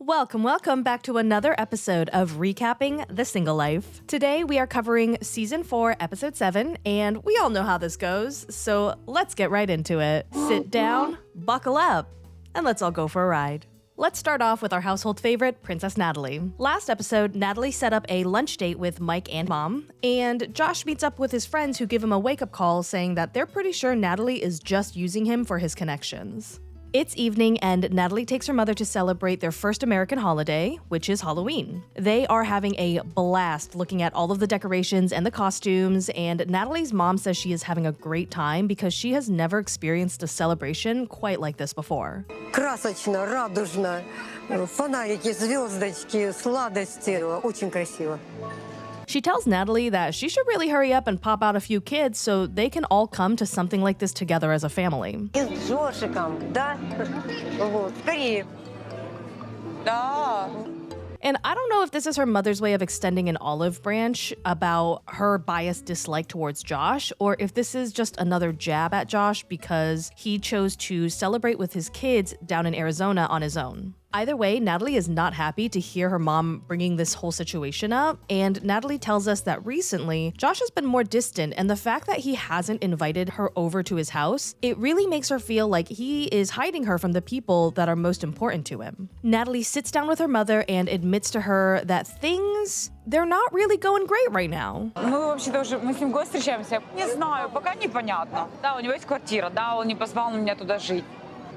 Welcome back to another episode of Recapping the Single Life. Today we are covering Season 4, Episode 7, and we all know how this goes, so let's get right into it. Sit down, buckle up, and let's all go for a ride. Let's start off with our household favorite, Princess Natalie. Last episode, Natalie set up a lunch date with Mike and Mom, and Josh meets up with his friends who give him a wake-up call saying that they're pretty sure Natalie is just using him for his connections. It's evening, and Natalie takes her mother to celebrate their first American holiday, which is Halloween. They are having a blast looking at all of the decorations and the costumes, and Natalie's mom says she is having a great time because she has never experienced a celebration quite like this before. Красочно, радужно, фонарики, звездочки, сладости. Очень красиво. She tells Natalie that she should really hurry up and pop out a few kids so they can all come to something like this together as a family. И с Джошиком, да? Вот, скорее. Да. And I don't know if this is her mother's way of extending an olive branch about her biased dislike towards Josh, or if this is just another jab at Josh because he chose to celebrate with his kids down in Arizona on his own. Either way, Natalie is not happy to hear her mom bringing this whole situation up, and Natalie tells us that recently, Josh has been more distant, and the fact that he hasn't invited her over to his house, it really makes her feel like he is hiding her from the people that are most important to him. Natalie sits down with her mother and admits to her that they're not really going great right now. Мы с ним год встречаемся. Не знаю, пока непонятно. Да, у него есть квартира, да, он не позвал меня туда жить.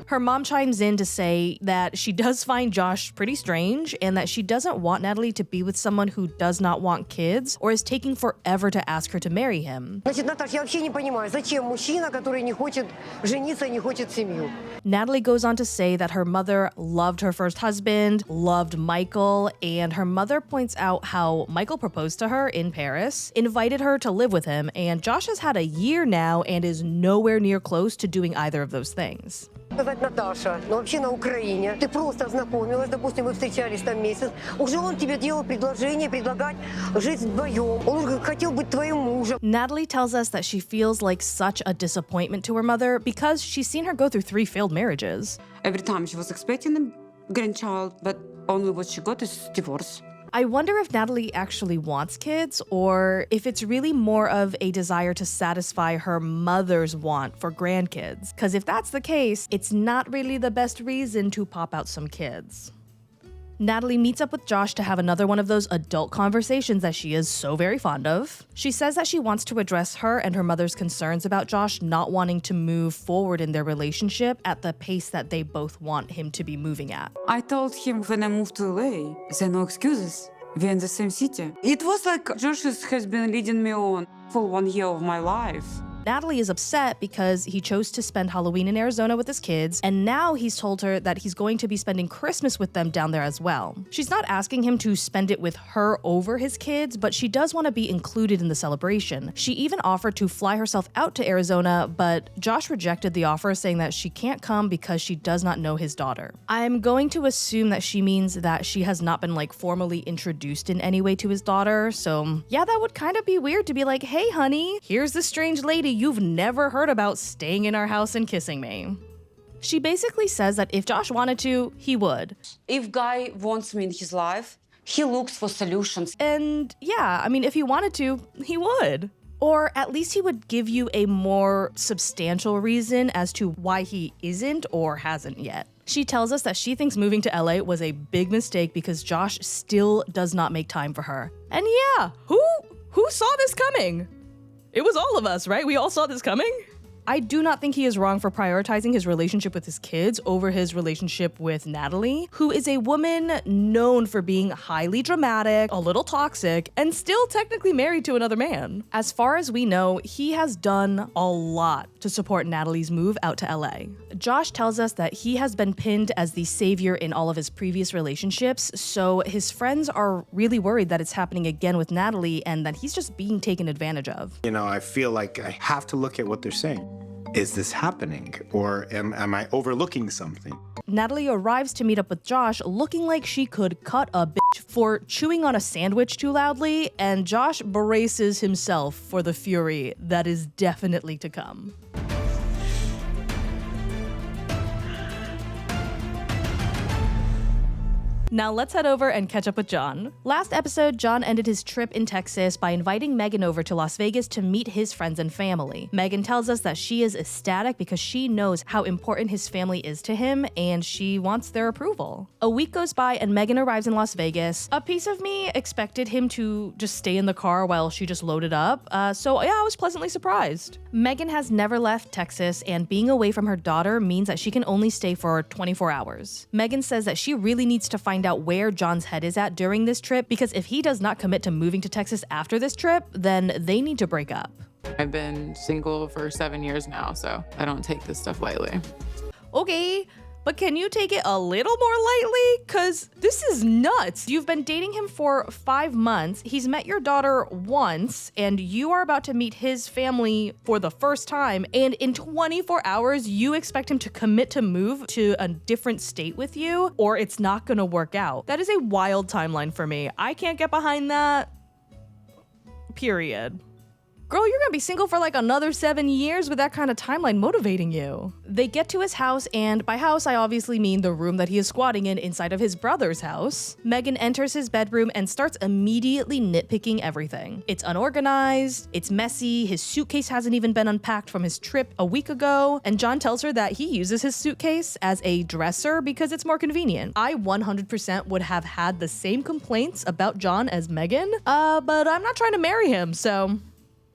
Her mom chimes in to say that she does find Josh pretty strange and that she doesn't want Natalie to be with someone who does not want kids or is taking forever to ask her to marry him. Значит, Наташа, я вообще не понимаю, зачем мужчина, который не хочет жениться, не хочет семью? Natalie goes on to say that her mother loved her first husband, loved Michael, and her mother points out how Michael proposed to her in Paris, invited her to live with him, and Josh has had a year now and is nowhere near close to doing either of those things. Сказать, Наташа, но вообще на Украине ты просто знакомилась, допустим, вы встречались там месяц, уже он тебе делал предложение, предлагать жить вдвоем, он уже хотел быть твоим мужем. Natalie tells us that she feels like such a disappointment to her mother because she's seen her go through 3 failed marriages. Every time she was expecting a grandchild, but only what she got is divorce. I wonder if Natalie actually wants kids or if it's really more of a desire to satisfy her mother's want for grandkids. Because if that's the case, it's not really the best reason to pop out some kids. Natalie meets up with Josh to have another one of those adult conversations that she is so very fond of. She says that she wants to address her and her mother's concerns about Josh not wanting to move forward in their relationship at the pace that they both want him to be moving at. I told him when I moved to LA, there are no excuses. We're in the same city. It was like Josh has been leading me on for 1 year of my life. Natalie is upset because he chose to spend Halloween in Arizona with his kids, and now he's told her that he's going to be spending Christmas with them down there as well. She's not asking him to spend it with her over his kids, but she does want to be included in the celebration. She even offered to fly herself out to Arizona, but Josh rejected the offer, saying that she can't come because she does not know his daughter. I'm going to assume that she means that she has not been formally introduced in any way to his daughter, so yeah, that would kind of be weird to be like, hey honey, here's this strange lady you've never heard about staying in our house and kissing me. She basically says that if Josh wanted to, he would. If guy wants me in his life, he looks for solutions. And yeah, I mean, if he wanted to, he would. Or at least he would give you a more substantial reason as to why he isn't or hasn't yet. She tells us that she thinks moving to LA was a big mistake because Josh still does not make time for her. And yeah, who saw this coming? It was all of us, right? We all saw this coming. I do not think he is wrong for prioritizing his relationship with his kids over his relationship with Natalie, who is a woman known for being highly dramatic, a little toxic, and still technically married to another man. As far as we know, he has done a lot to support Natalie's move out to LA. Josh tells us that he has been pinned as the savior in all of his previous relationships, so his friends are really worried that it's happening again with Natalie and that he's just being taken advantage of. You know, I feel like I have to look at what they're saying. Is this happening? Or am I overlooking something? Natalie arrives to meet up with Josh looking like she could cut a bitch for chewing on a sandwich too loudly, and Josh braces himself for the fury that is definitely to come. Now let's head over and catch up with John. Last episode, John ended his trip in Texas by inviting Meghan over to Las Vegas to meet his friends and family. Meghan tells us that she is ecstatic because she knows how important his family is to him and she wants their approval. A week goes by and Meghan arrives in Las Vegas. A piece of me expected him to just stay in the car while she just loaded up, so yeah, I was pleasantly surprised. Meghan has never left Texas and being away from her daughter means that she can only stay for 24 hours. Meghan says that she really needs to find out where John's head is at during this trip because if he does not commit to moving to Texas after this trip, then they need to break up. I've been single for 7 years now, so I don't take this stuff lightly. Okay, but can you take it a little more lightly? Cause this is nuts. You've been dating him for 5 months, he's met your daughter once, and you are about to meet his family for the first time, and in 24 hours, you expect him to commit to move to a different state with you, or it's not gonna work out. That is a wild timeline for me. I can't get behind that. Period. Girl, you're gonna be single for like another 7 years with that kind of timeline motivating you. They get to his house, and by house, I obviously mean the room that he is squatting in inside of his brother's house. Meghan enters his bedroom and starts immediately nitpicking everything. It's unorganized, it's messy, his suitcase hasn't even been unpacked from his trip a week ago, and John tells her that he uses his suitcase as a dresser because it's more convenient. I 100% would have had the same complaints about John as Meghan, but I'm not trying to marry him, so...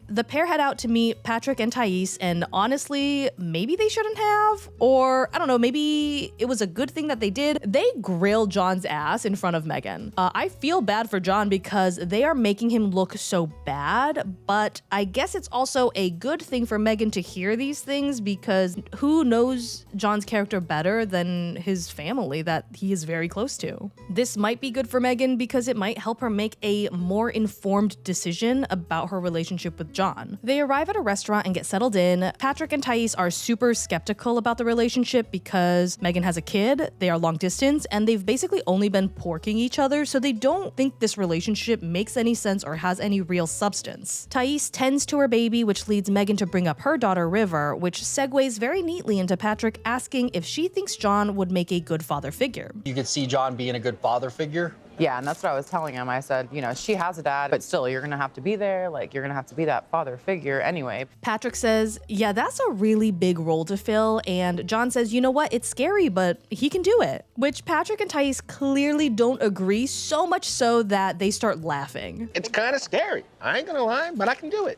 The pair head out to meet Patrick and Thais, and honestly, maybe they shouldn't have, or I don't know, maybe it was a good thing that they did. They grill John's ass in front of Meghan. I feel bad for John because they are making him look so bad, but I guess it's also a good thing for Meghan to hear these things because who knows John's character better than his family that he is very close to. This might be good for Meghan because it might help her make a more informed decision about her relationship with John. They arrive at a restaurant and get settled in. Patrick and Thais are super skeptical about the relationship because Meghan has a kid, they are long distance, and they've basically only been porking each other, so they don't think this relationship makes any sense or has any real substance. Thais tends to her baby, which leads Meghan to bring up her daughter River, which segues very neatly into Patrick asking if she thinks John would make a good father figure. You could see John being a good father figure. Yeah, and that's what I was telling him. I said, you know, she has a dad, but still, you're gonna have to be there. Like, you're gonna have to be that father figure anyway. Patrick says, yeah, that's a really big role to fill. And John says, you know what? It's scary, but he can do it. Which Patrick and Thais clearly don't agree, so much so that they start laughing. It's kind of scary. I ain't gonna lie, but I can do it.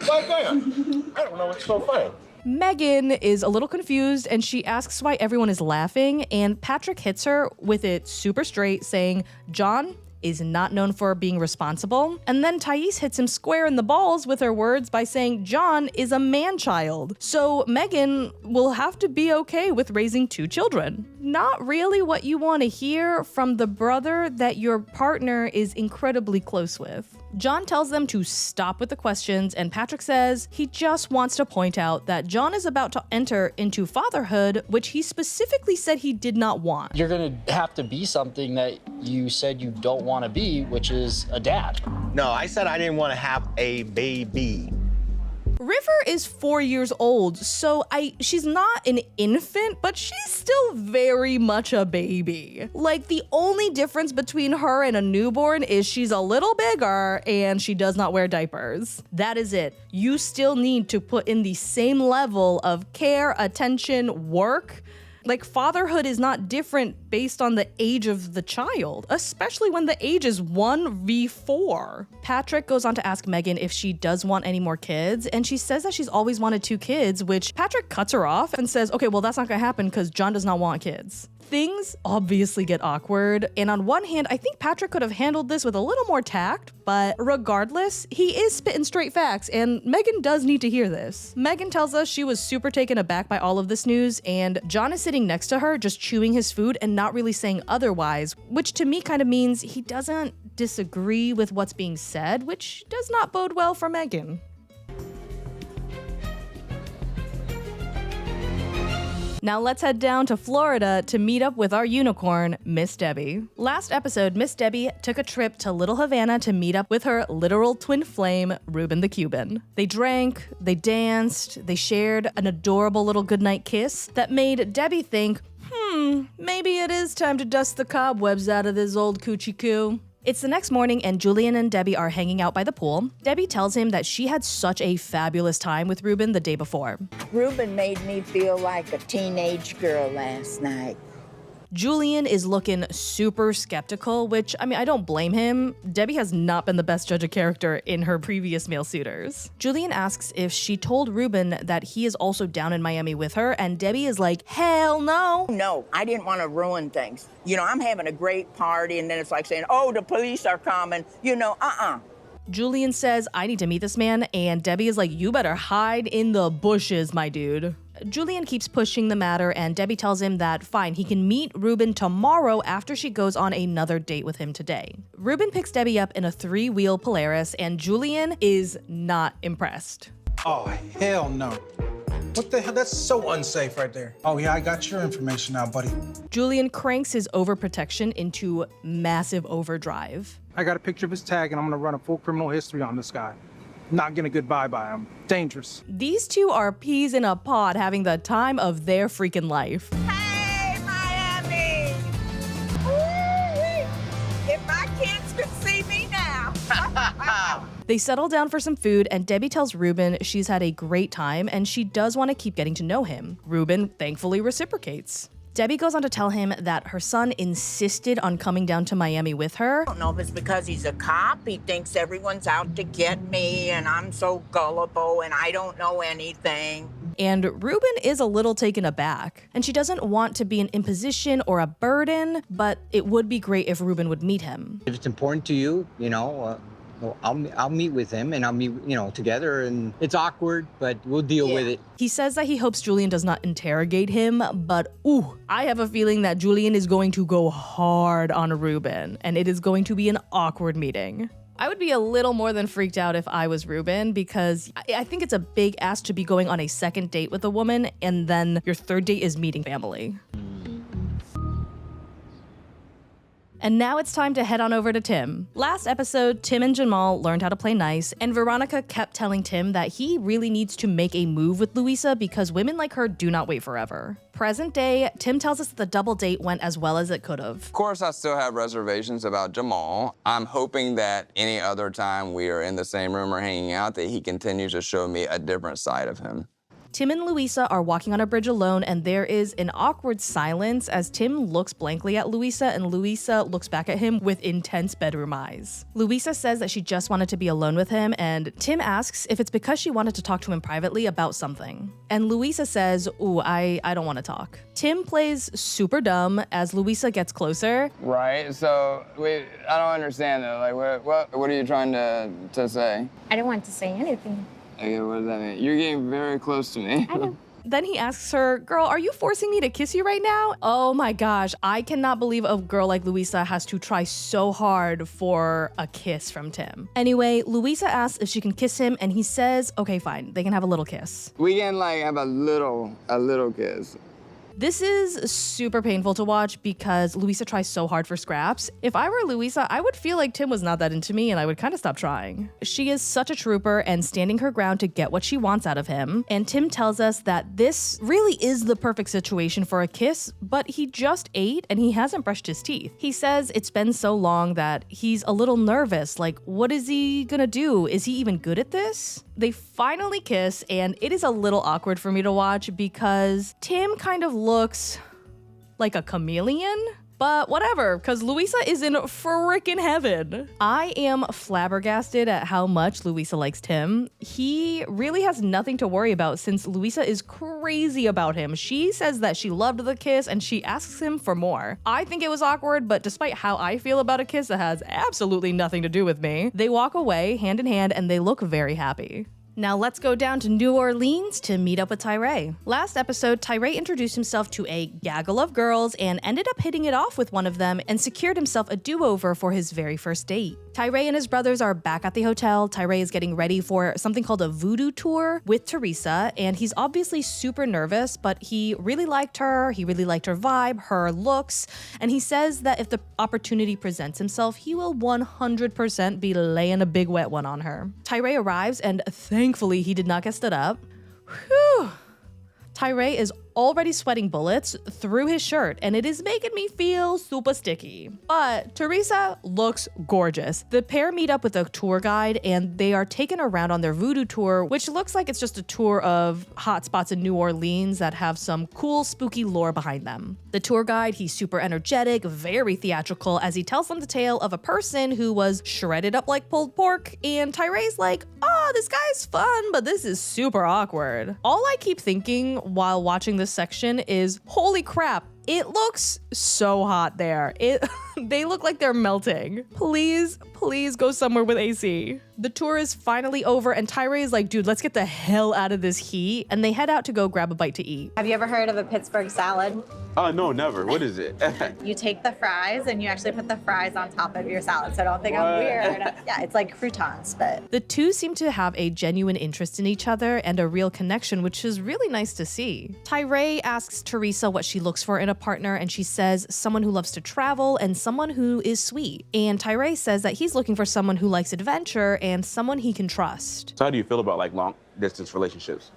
But damn, I don't know what's so funny. Meghan is a little confused and she asks why everyone is laughing, and Patrick hits her with it super straight, saying John is not known for being responsible. And then Thais hits him square in the balls with her words by saying John is a man-child. So Meghan will have to be okay with raising 2 children. Not really what you want to hear from the brother that your partner is incredibly close with. John tells them to stop with the questions, and Patrick says he just wants to point out that John is about to enter into fatherhood, which he specifically said he did not want. You're gonna have to be something that you said you don't want to be, which is a dad. No, I said I didn't want to have a baby. River is 4 years old, so she's not an infant, but she's still very much a baby. Like, the only difference between her and a newborn is she's a little bigger and she does not wear diapers. That is it. You still need to put in the same level of care, attention, work. Like, fatherhood is not different based on the age of the child, especially when the age is 1v4. Patrick goes on to ask Meghan if she does want any more kids, and she says that she's always wanted 2 kids, which Patrick cuts her off and says, okay, well, that's not gonna happen because John does not want kids. Things obviously get awkward, and on one hand, I think Patrick could have handled this with a little more tact, but regardless, he is spitting straight facts, and Meghan does need to hear this. Meghan tells us she was super taken aback by all of this news, and John is sitting next to her, just chewing his food and not really saying otherwise, which to me kind of means he doesn't disagree with what's being said, which does not bode well for Meghan. Now let's head down to Florida to meet up with our unicorn, Miss Debbie. Last episode, Miss Debbie took a trip to Little Havana to meet up with her literal twin flame, Reuben the Cuban. They drank, they danced, they shared an adorable little goodnight kiss that made Debbie think, maybe it is time to dust the cobwebs out of this old coochie coo. It's the next morning and Julian and Debbie are hanging out by the pool. Debbie tells him that she had such a fabulous time with Reuben the day before. Reuben made me feel like a teenage girl last night. Julian is looking super skeptical, which, I don't blame him. Debbie has not been the best judge of character in her previous male suitors. Julian asks if she told Reuben that he is also down in Miami with her, and Debbie is like, hell no. No, I didn't want to ruin things. I'm having a great party, and then it's like saying, oh, the police are coming. Julian says, I need to meet this man, and Debbie is like, you better hide in the bushes, my dude. Julian keeps pushing the matter, and Debbie tells him that fine, he can meet Reuben tomorrow after she goes on another date with him today. Reuben picks Debbie up in a 3-wheel Polaris, and Julian is not impressed. Oh, hell no. What the hell? That's so unsafe right there. Oh, yeah, I got your information now, buddy. Julian cranks his overprotection into massive overdrive. I got a picture of his tag, and I'm gonna run a full criminal history on this guy. Not getting a good bye by him. Dangerous. These two are peas in a pod having the time of their freaking life. Hey, Miami! Woo-wee! If my kids could see me now. They settle down for some food, and Debbie tells Reuben she's had a great time and she does want to keep getting to know him. Reuben thankfully reciprocates. Debbie goes on to tell him that her son insisted on coming down to Miami with her. I don't know if it's because he's a cop. He thinks everyone's out to get me, and I'm so gullible, and I don't know anything. And Reuben is a little taken aback. And she doesn't want to be an imposition or a burden, but it would be great if Reuben would meet him. If it's important to you, I'll meet with him and I'll meet, together, and it's awkward, but we'll deal with it. He says that he hopes Julian does not interrogate him, but I have a feeling that Julian is going to go hard on Reuben, and it is going to be an awkward meeting. I would be a little more than freaked out if I was Reuben, because I think it's a big ask to be going on a second date with a woman, and then your third date is meeting family. And now it's time to head on over to Tim. Last episode, Tim and Jamal learned how to play nice, and Veronica kept telling Tim that he really needs to make a move with Louisa because women like her do not wait forever. Present day, Tim tells us that the double date went as well as it could have. Of course, I still have reservations about Jamal. I'm hoping that any other time we are in the same room or hanging out, that he continues to show me a different side of him. Tim and Louisa are walking on a bridge alone, and there is an awkward silence as Tim looks blankly at Louisa and Louisa looks back at him with intense bedroom eyes. Louisa says that she just wanted to be alone with him, and Tim asks if it's because she wanted to talk to him privately about something. And Louisa says, I don't want to talk. Tim plays super dumb as Louisa gets closer. Right, so, wait, I don't understand though. Like, what are you trying to say? I don't want to say anything. Okay, what does that mean? You're getting very close to me. I know. Then he asks her, girl, are you forcing me to kiss you right now? Oh my gosh, I cannot believe a girl like Louisa has to try so hard for a kiss from Tim. Anyway, Louisa asks if she can kiss him, and he says, okay, fine, they can have a little kiss. We can have a little kiss. This is super painful to watch because Louisa tries so hard for scraps. If I were Louisa, I would feel like Tim was not that into me and I would kind of stop trying. She is such a trooper and standing her ground to get what she wants out of him. And Tim tells us that this really is the perfect situation for a kiss, but he just ate and he hasn't brushed his teeth. He says it's been so long that he's a little nervous. Like, what is he gonna do? Is he even good at this? They finally kiss, and it is a little awkward for me to watch because Tim kind of looks like a chameleon. But whatever, because Louisa is in frickin' heaven. I am flabbergasted at how much Louisa likes Tim. He really has nothing to worry about since Louisa is crazy about him. She says that she loved the kiss and she asks him for more. I think it was awkward, but despite how I feel about a kiss that has absolutely nothing to do with me, they walk away hand in hand and they look very happy. Now let's go down to New Orleans to meet up with Tyray. Last episode, Tyray introduced himself to a gaggle of girls and ended up hitting it off with one of them and secured himself a do-over for his very first date. Tyray and his brothers are back at the hotel. Tyray is getting ready for something called a voodoo tour with Teresa, and he's obviously super nervous, but he really liked her. He really liked her vibe, her looks, and he says that if the opportunity presents himself, he will 100% be laying a big wet one on her. Tyray arrives, and thankfully he did not get stood up. Whew. Tyray is already sweating bullets through his shirt, and it is making me feel super sticky. But Teresa looks gorgeous. The pair meet up with a tour guide, and they are taken around on their voodoo tour, which looks like it's just a tour of hot spots in New Orleans that have some cool, spooky lore behind them. The tour guide, he's super energetic, very theatrical, as he tells them the tale of a person who was shredded up like pulled pork, and Tyray's like, oh, this guy's fun, but this is super awkward. All I keep thinking while watching this section is, holy crap, it looks so hot there. They look like they're melting. Please go somewhere with AC. The tour is finally over, and Tyray is like, dude, let's get the hell out of this heat. And they head out to go grab a bite to eat. Have you ever heard of a Pittsburgh salad? No, never. What is it? You take the fries and you actually put the fries on top of your salad, so don't think I'm weird. Yeah, it's like croutons, but. The two seem to have a genuine interest in each other and a real connection, which is really nice to see. Tyray asks Teresa what she looks for in a partner, and she says someone who loves to travel and someone who is sweet. And Tyray says that he's looking for someone who likes adventure and someone he can trust. So how do you feel about like long distance relationships?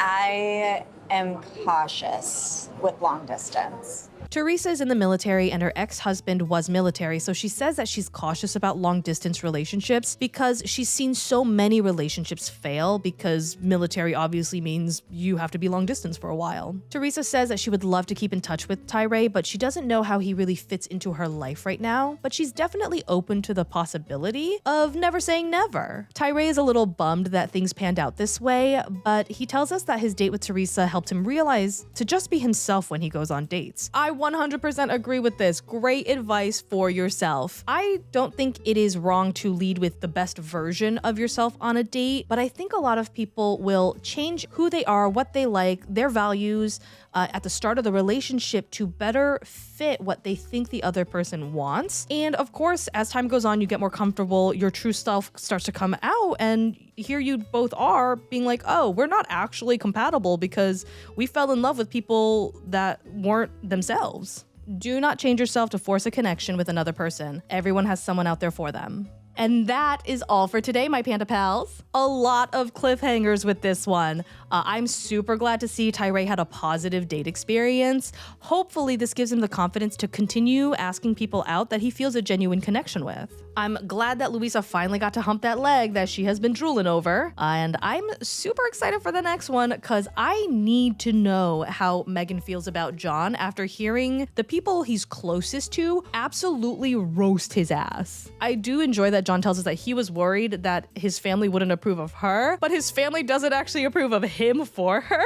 I am cautious with long distance. Teresa is in the military and her ex-husband was military, so she says that she's cautious about long-distance relationships because she's seen so many relationships fail because military obviously means you have to be long-distance for a while. Teresa says that she would love to keep in touch with Tyray, but she doesn't know how he really fits into her life right now, but she's definitely open to the possibility of never saying never. Tyray is a little bummed that things panned out this way, but he tells us that his date with Teresa helped him realize to just be himself when he goes on dates. I 100% agree with this. Great advice for yourself. I don't think it is wrong to lead with the best version of yourself on a date, but I think a lot of people will change who they are, what they like, their values at the start of the relationship to better fit what they think the other person wants. And of course, as time goes on, you get more comfortable, your true self starts to come out, and here you both are being like, oh, we're not actually compatible because we fell in love with people that weren't themselves. Do not change yourself to force a connection with another person. Everyone has someone out there for them. And that is all for today, my Panda pals. A lot of cliffhangers with this one. I'm super glad to see Tyray had a positive date experience. Hopefully this gives him the confidence to continue asking people out that he feels a genuine connection with. I'm glad that Louisa finally got to hump that leg that she has been drooling over. And I'm super excited for the next one because I need to know how Meghan feels about John after hearing the people he's closest to absolutely roast his ass. I do enjoy that John tells us that he was worried that his family wouldn't approve of her, but his family doesn't actually approve of him for her.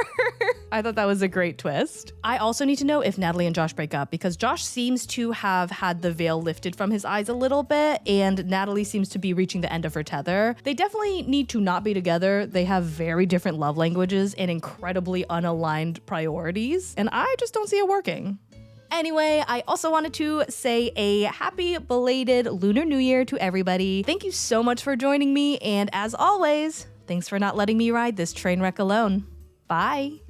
I thought that was a great twist. I also need to know if Natalie and Josh break up because Josh seems to have had the veil lifted from his eyes a little bit, and Natalie seems to be reaching the end of her tether. They definitely need to not be together. They have very different love languages and incredibly unaligned priorities, and I just don't see it working. Anyway, I also wanted to say a happy belated Lunar New Year to everybody. Thank you so much for joining me, and as always, thanks for not letting me ride this train wreck alone. Bye.